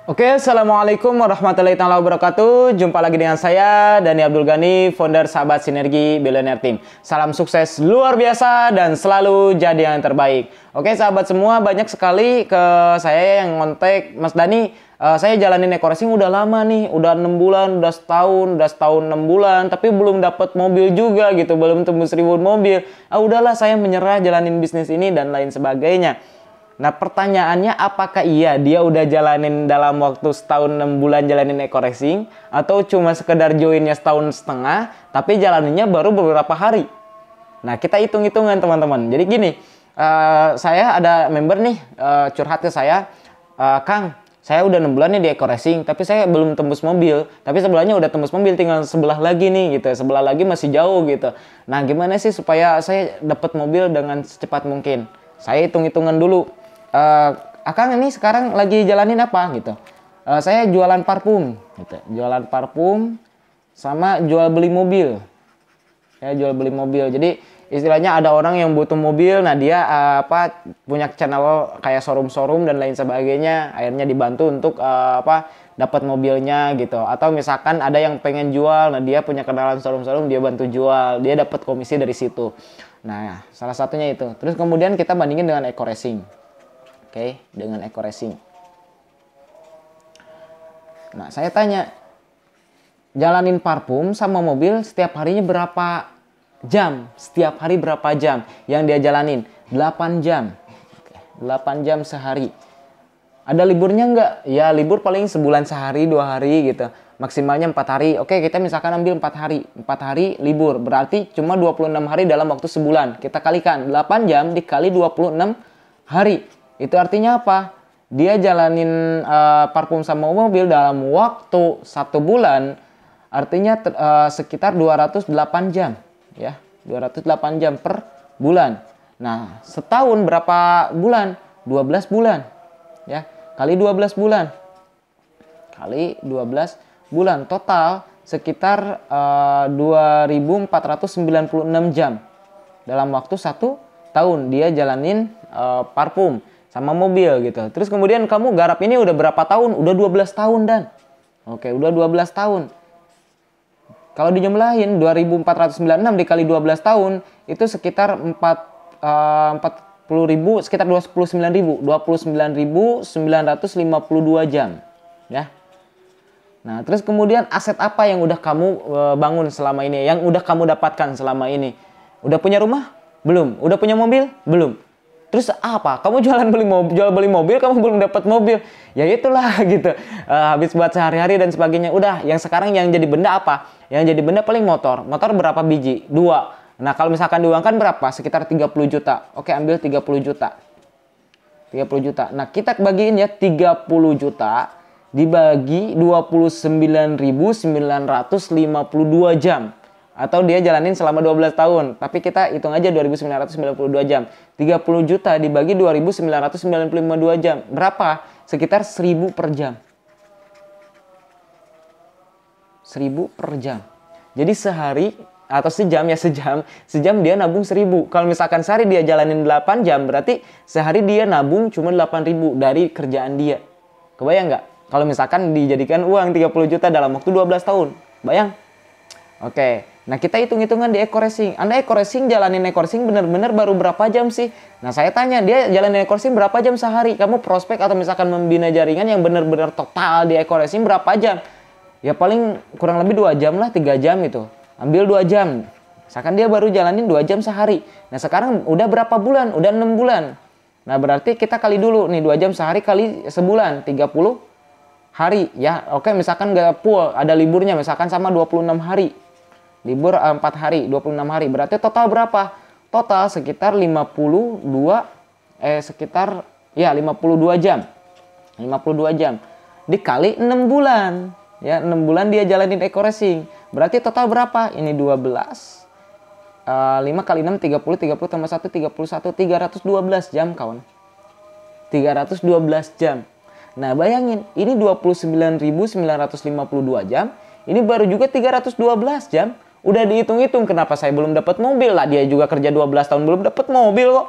Oke, Assalamualaikum warahmatullahi wabarakatuh. Jumpa lagi dengan saya, Dani Abdul Ghani, founder Sahabat Sinergi Billionaire Team. Salam sukses luar biasa dan selalu jadi yang terbaik. Oke, sahabat semua, banyak sekali ke saya yang ngontek, Mas Dani, saya jalanin eco-racing udah lama nih, udah 6 bulan, udah setahun 6 bulan, tapi belum dapat mobil juga gitu, belum tembus 1000 mobil. Udahlah, saya menyerah jalanin bisnis ini dan lain sebagainya. Nah, pertanyaannya apakah iya dia udah jalanin dalam waktu setahun 6 bulan jalanin eco-racing atau cuma sekedar joinnya setahun setengah tapi jalaninnya baru beberapa hari. Nah, kita hitung-hitungan teman-teman. Jadi gini, saya ada member nih curhat ke saya, Kang, saya udah 6 bulan nih di eco-racing tapi saya belum tembus mobil, tapi sebelahnya udah tembus mobil, tinggal sebelah lagi nih gitu, sebelah lagi masih jauh gitu. Nah, gimana sih supaya saya dapat mobil dengan secepat mungkin? Saya hitung-hitungan dulu. Akang ini sekarang lagi jalanin apa gitu? Saya jualan parfum gitu. Jualan parfum sama jual beli mobil. Ya, jual beli mobil. Jadi istilahnya ada orang yang butuh mobil, nah dia punya channel kayak showroom dan lain sebagainya, akhirnya dibantu untuk dapat mobilnya gitu. Atau misalkan ada yang pengen jual, nah dia punya kenalan showroom, dia bantu jual, dia dapat komisi dari situ. Nah, salah satunya itu. Terus kemudian kita bandingin dengan eco-racing. Oke, dengan eco-racing. Nah, saya tanya, jalanin parfum sama mobil setiap harinya berapa jam? Setiap hari berapa jam yang dia jalanin? 8 jam. Oke, 8 jam sehari. Ada liburnya nggak? Ya, libur paling sebulan sehari, 2 hari gitu. Maksimalnya 4 hari. Oke, kita misalkan ambil 4 hari. 4 hari libur. Berarti cuma 26 hari dalam waktu sebulan. Kita kalikan 8 jam dikali 26 hari. Itu artinya apa? Dia jalanin parfum sama mobil dalam waktu 1 bulan, artinya sekitar 208 jam. Ya, 208 jam per bulan. Nah, setahun berapa bulan? 12 bulan. Ya, kali 12 bulan. Kali 12 bulan. Total sekitar 2496 jam. Dalam waktu 1 tahun dia jalanin parfum sama mobil gitu. Terus kemudian kamu garap ini udah berapa tahun? Udah 12 tahun dan. Oke, udah 12 tahun. Kalau dijumlahin 2496 dikali 12 tahun itu sekitar 40.000, sekitar 29.952 jam, ya. Nah, terus kemudian aset apa yang udah kamu bangun selama ini? Yang udah kamu dapatkan selama ini? Udah punya rumah? Belum. Udah punya mobil? Belum. Terus apa? Kamu jual beli mobil, kamu belum dapat mobil. Ya itulah gitu. Habis buat sehari-hari dan sebagainya. Udah, yang sekarang yang jadi benda apa? Yang jadi benda paling motor. Motor berapa biji? 2. Nah, kalau misalkan diuangkan berapa? Sekitar 30 juta. Oke, ambil 30 juta. 30 juta. Nah, kita bagiin ya 30 juta dibagi 29.952 jam. Atau dia jalanin selama 12 tahun. Tapi kita hitung aja 2.992 jam. 30 juta dibagi 2.992 jam. Berapa? Sekitar 1.000 per jam. 1.000 per jam. Jadi sehari atau sejam dia nabung 1.000. Kalau misalkan sehari dia jalanin 8 jam, berarti sehari dia nabung cuma 8.000 dari kerjaan dia. Kebayang nggak? Kalau misalkan dijadikan uang 30 juta dalam waktu 12 tahun. Bayang? Oke. Nah, kita hitung-hitungan di eco-racing. Anda eco-racing, jalanin eco-racing bener-bener baru berapa jam sih? Nah, saya tanya, dia jalanin eco-racing berapa jam sehari? Kamu prospek atau misalkan membina jaringan yang bener-bener total di eco-racing berapa jam? Ya paling kurang lebih 2 jam lah, 3 jam itu. Ambil 2 jam. Misalkan dia baru jalanin 2 jam sehari. Nah, sekarang udah berapa bulan? Udah 6 bulan. Nah, berarti kita kali dulu nih 2 jam sehari kali sebulan, 30 hari. Ya, oke, misalkan gak full, ada liburnya misalkan sama 26 hari. Libur 4 hari, 26 hari. Berarti total berapa? Total sekitar 52 jam. 52 jam. Dikali 6 bulan. Ya, 6 bulan dia jalanin eco-racing. Berarti total berapa? Ini 12. 5 kali 6, 30 tambah 1, 31. 312 jam, kawan. 312 jam. Nah, bayangin. Ini 29.952 jam. Ini baru juga 312 jam. Udah dihitung-hitung kenapa saya belum dapat mobil lah. Dia juga kerja 12 tahun belum dapat mobil kok.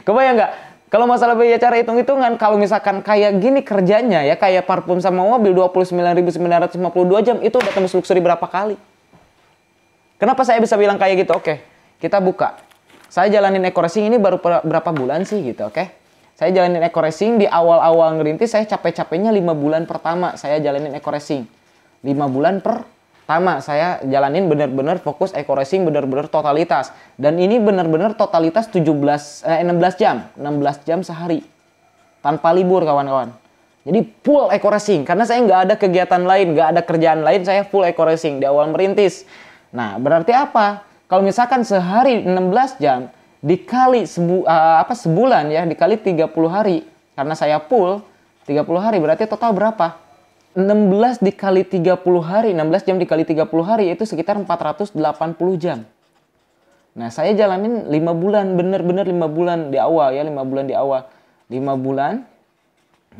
Kebayang nggak? Kalau masalah biaya cara hitung-hitungan, kalau misalkan kayak gini kerjanya ya, kayak parfum sama mobil 29.952 jam, itu udah tembus luxury berapa kali? Kenapa saya bisa bilang kayak gitu? Oke, kita buka. Saya jalanin eco racing ini baru berapa bulan sih gitu, oke? Saya jalanin eco racing di awal-awal ngerintis, saya capek-capeknya 5 bulan pertama saya jalanin eco racing. 5 bulan pertama saya jalanin bener-bener fokus eco racing, bener-bener totalitas. Dan ini bener-bener totalitas 16 jam. 16 jam sehari. Tanpa libur kawan-kawan. Jadi full eco racing. Karena saya nggak ada kegiatan lain, nggak ada kerjaan lain, saya full eco racing di awal merintis. Nah, berarti apa? Kalau misalkan sehari 16 jam, dikali sebulan ya, dikali 30 hari. Karena saya full 30 hari, berarti total berapa? 16 dikali 30 hari, 16 jam dikali 30 hari itu sekitar 480 jam. Nah, saya jalanin 5 bulan, bener-bener 5 bulan di awal ya, 5 bulan di awal. 5 bulan,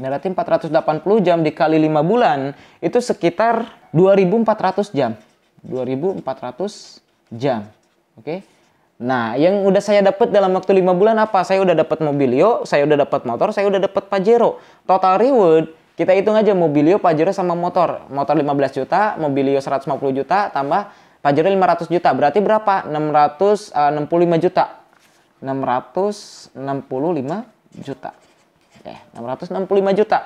berarti 480 jam dikali 5 bulan, itu sekitar 2.400 jam. 2.400 jam, oke? Nah, yang udah saya dapat dalam waktu 5 bulan apa? Saya udah dapat Mobilio, saya udah dapat motor, saya udah dapat Pajero. Total reward, kita hitung aja Mobilio, Pajero sama motor. Motor 15 juta, Mobilio 150 juta, tambah Pajero 500 juta. Berarti berapa? 665 juta. 665 juta. 665 juta.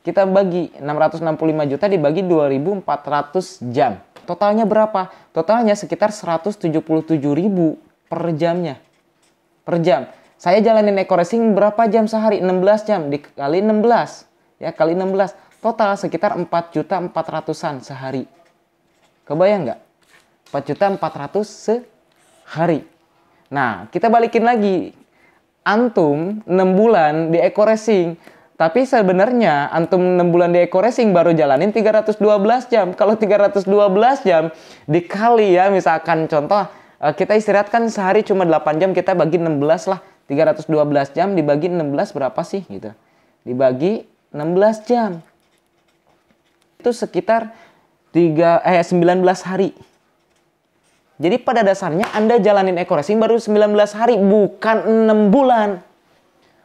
Kita bagi 665 juta dibagi 2.400 jam. Totalnya berapa? Totalnya sekitar 177.000 per jamnya. Per jam. Saya jalanin eco racing berapa jam sehari? 16 jam dikali 16. Ya, kali 16. Total sekitar 4.400-an sehari. Kebayang nggak? 4.400 sehari. Nah, kita balikin lagi. Antum 6 bulan di eco racing. Tapi sebenarnya antum 6 bulan di eco racing baru jalanin 312 jam. Kalau 312 jam dikali ya, misalkan contoh kita istirahat kan sehari cuma 8 jam, kita bagi 16 lah. 312 jam dibagi 16 berapa sih gitu. Dibagi 16 jam. Itu sekitar 19 hari. Jadi pada dasarnya Anda jalanin eco racing baru 19 hari, bukan 6 bulan.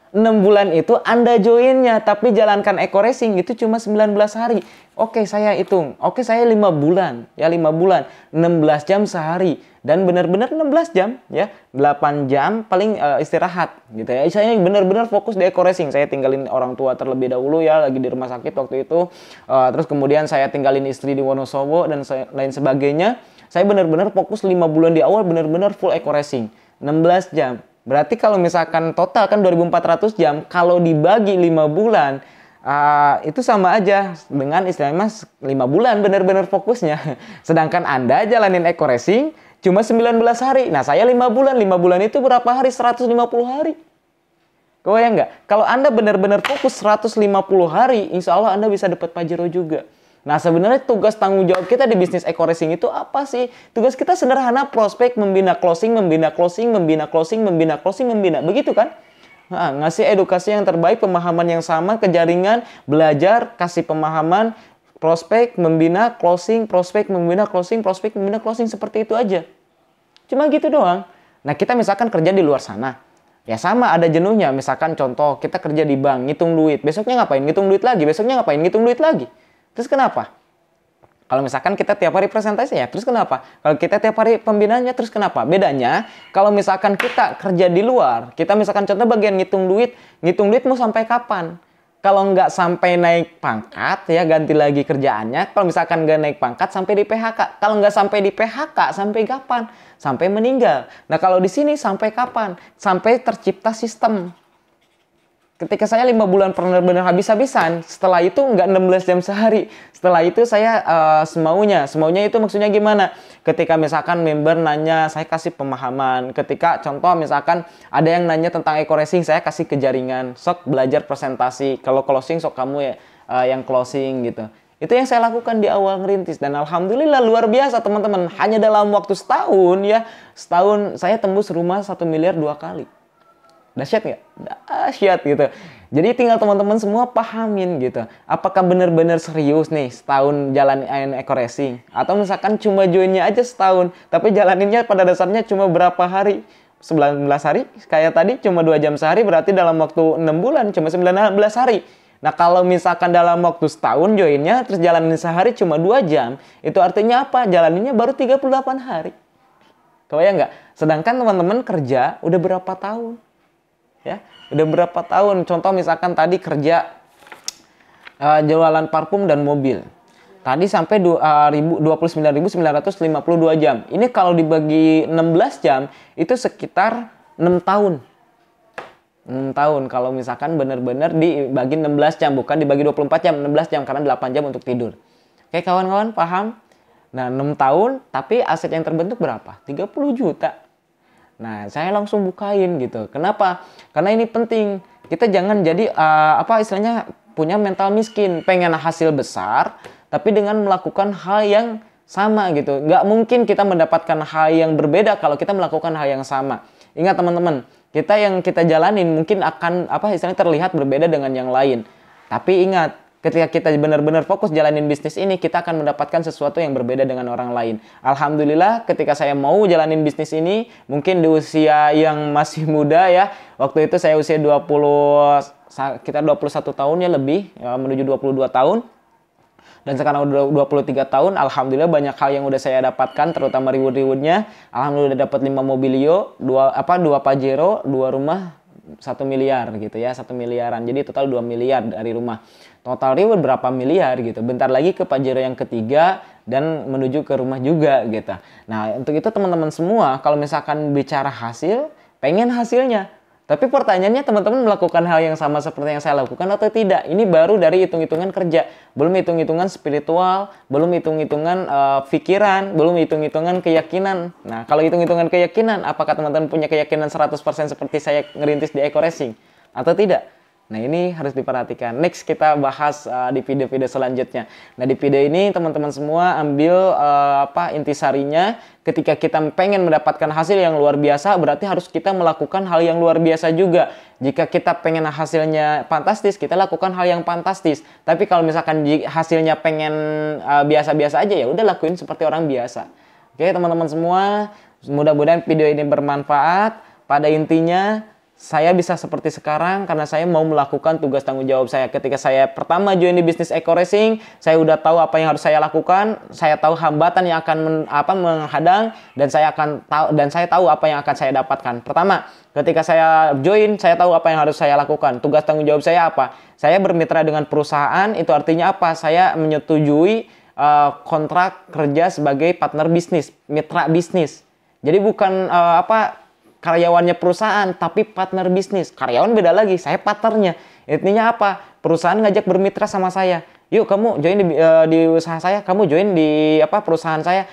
6 bulan itu Anda joinnya, tapi jalankan eco racing itu cuma 19 hari. Oke, saya hitung. Oke, saya 5 bulan. Ya, 5 bulan. 16 jam sehari. Dan benar-benar 16 jam. Ya, 8 jam paling istirahat. Gitu ya. Saya benar-benar fokus di eco racing. Saya tinggalin orang tua terlebih dahulu ya, lagi di rumah sakit waktu itu. Terus kemudian saya tinggalin istri di Wonosobo dan lain sebagainya. Saya benar-benar fokus 5 bulan di awal, benar-benar full eco racing. 16 jam. Berarti kalau misalkan total kan 2.400 jam, kalau dibagi 5 bulan, itu sama aja dengan istilahnya 5 bulan benar-benar fokusnya. Sedangkan Anda jalanin eco racing cuma 19 hari. Nah, saya 5 bulan. 5 bulan itu berapa hari? 150 hari. Kebayang nggak? Kalau Anda benar-benar fokus 150 hari, insya Allah Anda bisa dapat Pajero juga. Nah, sebenarnya tugas tanggung jawab kita di bisnis eco racing itu apa sih? Tugas kita sederhana, prospek, membina closing, membina closing, membina closing, membina closing, membina. Begitu kan? Ngasih edukasi yang terbaik, pemahaman yang sama ke jaringan, belajar, kasih pemahaman, prospek, membina, closing, prospek, membina, closing, prospek, membina, closing. Seperti itu aja. Cuma gitu doang. Nah, kita misalkan kerja di luar sana. Ya sama, ada jenuhnya. Misalkan contoh, kita kerja di bank, ngitung duit. Besoknya ngapain? Ngitung duit lagi. Besoknya ngapain? Ngitung duit lagi. Terus kenapa? Kalau misalkan kita tiap hari presentasi ya, terus kenapa? Kalau kita tiap hari pembinaannya, terus kenapa? Bedanya, kalau misalkan kita kerja di luar, kita misalkan contoh bagian ngitung duit mau sampai kapan? Kalau nggak sampai naik pangkat, ya ganti lagi kerjaannya. Kalau misalkan nggak naik pangkat, sampai di PHK. Kalau nggak sampai di PHK, sampai kapan? Sampai meninggal. Nah, kalau di sini sampai kapan? Sampai tercipta sistem. Ketika saya 5 bulan benar-benar habis-habisan, setelah itu nggak 16 jam sehari. Setelah itu saya semaunya. Semaunya itu maksudnya gimana? Ketika misalkan member nanya, saya kasih pemahaman. Ketika contoh misalkan ada yang nanya tentang eco racing, saya kasih ke jaringan. Sok belajar presentasi. Kalau closing, sok kamu ya yang closing gitu. Itu yang saya lakukan di awal ngerintis. Dan alhamdulillah luar biasa teman-teman. Hanya dalam waktu setahun ya. Setahun saya tembus rumah 1 miliar 2 kali. Dahsyat nggak? Dahsyat gitu. Jadi tinggal teman-teman semua pahamin gitu. Apakah benar-benar serius nih setahun jalanin eco racing? Atau misalkan cuma joinnya aja setahun, tapi jalaninnya pada dasarnya cuma berapa hari? 19 hari. Kayak tadi cuma 2 jam sehari, berarti dalam waktu 6 bulan cuma 19 hari. Nah, kalau misalkan dalam waktu setahun joinnya, terus jalanin sehari cuma 2 jam, itu artinya apa? Jalaninnya baru 38 hari. Kebayang nggak? Sedangkan teman-teman kerja udah berapa tahun? Ya, udah berapa tahun? Contoh misalkan tadi kerja jualan parfum dan mobil. Tadi sampai 29.952 jam. Ini kalau dibagi 16 jam, itu sekitar 6 tahun. 6 tahun kalau misalkan benar-benar dibagi 16 jam, bukan dibagi 24 jam, 16 jam karena 8 jam untuk tidur. Oke kawan-kawan, paham? Nah 6 tahun tapi aset yang terbentuk berapa? 30 juta. Nah saya langsung bukain gitu. Kenapa? Karena ini penting. Kita jangan jadi istilahnya punya mental miskin, pengen hasil besar tapi dengan melakukan hal yang sama gitu. Nggak mungkin kita mendapatkan hal yang berbeda kalau kita melakukan hal yang sama. Ingat teman-teman, yang kita jalanin mungkin akan istilahnya terlihat berbeda dengan yang lain. Tapi ingat, ketika kita benar-benar fokus jalanin bisnis ini, kita akan mendapatkan sesuatu yang berbeda dengan orang lain. Alhamdulillah ketika saya mau jalanin bisnis ini, mungkin di usia yang masih muda ya. Waktu itu saya usia 21 tahun ya lebih, ya, menuju 22 tahun. Dan sekarang udah 23 tahun, alhamdulillah banyak hal yang udah saya dapatkan, terutama reward-rewardnya. Alhamdulillah udah dapat 5 mobilio, 2 Pajero, 2 rumah, 1 miliar gitu ya, 1 miliaran. Jadi total 2 miliar dari rumah. Total reward berapa miliar gitu. Bentar lagi ke Pajero yang ketiga dan menuju ke rumah juga gitu. Nah, untuk itu teman-teman semua, kalau misalkan bicara hasil, pengen hasilnya. Tapi pertanyaannya teman-teman melakukan hal yang sama seperti yang saya lakukan atau tidak? Ini baru dari hitung-hitungan kerja. Belum hitung-hitungan spiritual, belum hitung-hitungan pikiran, belum hitung-hitungan keyakinan. Nah, kalau hitung-hitungan keyakinan, apakah teman-teman punya keyakinan 100% seperti saya ngerintis di Eco Racing? Atau tidak? Nah, ini harus diperhatikan. Next kita bahas di video-video selanjutnya. Nah, di video ini teman-teman semua ambil intisarinya. Ketika kita pengen mendapatkan hasil yang luar biasa, berarti harus kita melakukan hal yang luar biasa juga. Jika kita pengen hasilnya fantastis, kita lakukan hal yang fantastis. Tapi kalau misalkan hasilnya pengen biasa-biasa aja, ya udah lakuin seperti orang biasa. Oke, teman-teman semua, mudah-mudahan video ini bermanfaat. Pada intinya, saya bisa seperti sekarang karena saya mau melakukan tugas tanggung jawab saya. Ketika saya pertama join di bisnis Eco Racing, saya udah tahu apa yang harus saya lakukan. Saya tahu hambatan yang akan menghadang dan saya tahu apa yang akan saya dapatkan. Pertama, ketika saya join, saya tahu apa yang harus saya lakukan. Tugas tanggung jawab saya apa? Saya bermitra dengan perusahaan, itu artinya apa? Saya menyetujui kontrak kerja sebagai partner bisnis, mitra bisnis. Jadi bukan karyawannya perusahaan, tapi partner bisnis. Karyawan beda lagi, saya partnernya. Intinya apa? Perusahaan ngajak bermitra sama saya. Yuk kamu join di usaha saya, kamu join di perusahaan saya.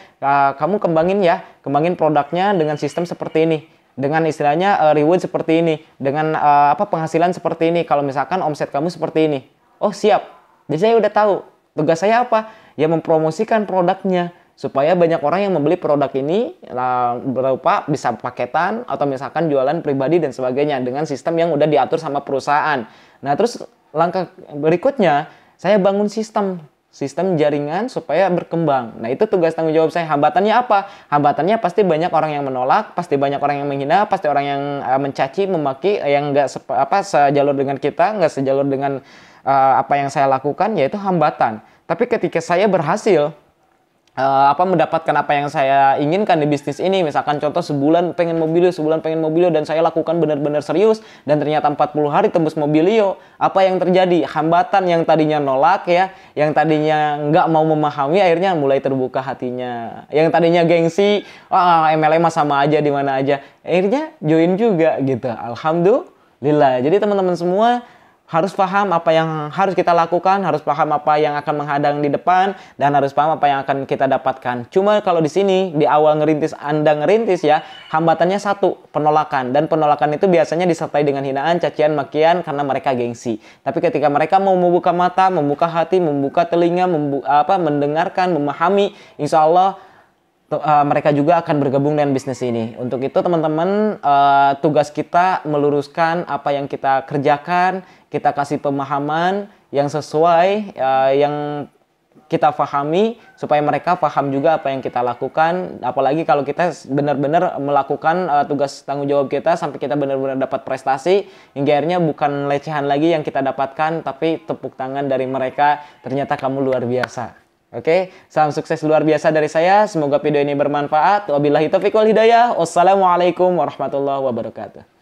Kamu kembangin produknya dengan sistem seperti ini. Dengan istilahnya reward seperti ini. Dengan penghasilan seperti ini. Kalau misalkan omset kamu seperti ini. Oh siap. Jadi saya udah tahu. Tugas saya apa? Ya mempromosikan produknya. Supaya banyak orang yang membeli produk ini berupa bisa paketan atau misalkan jualan pribadi dan sebagainya dengan sistem yang udah diatur sama perusahaan. Nah terus langkah berikutnya saya bangun sistem jaringan supaya berkembang. Nah itu tugas tanggung jawab saya. Hambatannya apa? Hambatannya pasti banyak orang yang menolak, pasti banyak orang yang menghina, pasti orang yang mencaci, memaki, yang nggak sejalur dengan kita, nggak sejalur dengan apa yang saya lakukan, yaitu hambatan. Tapi ketika saya berhasil mendapatkan apa yang saya inginkan di bisnis ini, misalkan contoh sebulan pengen mobilio dan saya lakukan benar-benar serius dan ternyata 40 hari tembus mobilio, apa yang terjadi? Hambatan yang tadinya nolak ya, yang tadinya nggak mau memahami akhirnya mulai terbuka hatinya. Yang tadinya gengsi, MLM sama aja di mana aja, akhirnya join juga gitu. Alhamdulillah. Jadi teman-teman semua harus paham apa yang harus kita lakukan, harus paham apa yang akan menghadang di depan, dan harus paham apa yang akan kita dapatkan. Cuma kalau di sini, di awal Anda ngerintis ya, hambatannya satu, penolakan. Dan penolakan itu biasanya disertai dengan hinaan, cacian, makian, karena mereka gengsi. Tapi ketika mereka mau membuka mata, membuka hati, membuka telinga, mendengarkan, memahami, insya Allah mereka juga akan bergabung dengan bisnis ini. Untuk itu teman-teman, tugas kita meluruskan apa yang kita kerjakan, kita kasih pemahaman yang sesuai, yang kita pahami, supaya mereka paham juga apa yang kita lakukan. Apalagi kalau kita benar-benar melakukan tugas tanggung jawab kita sampai kita benar-benar dapat prestasi, hingga akhirnya bukan lecahan lagi yang kita dapatkan, tapi tepuk tangan dari mereka, ternyata kamu luar biasa. Oke, salam sukses luar biasa dari saya. Semoga video ini bermanfaat. Wabillahi taufiq wal hidayah. Wassalamualaikum warahmatullahi wabarakatuh.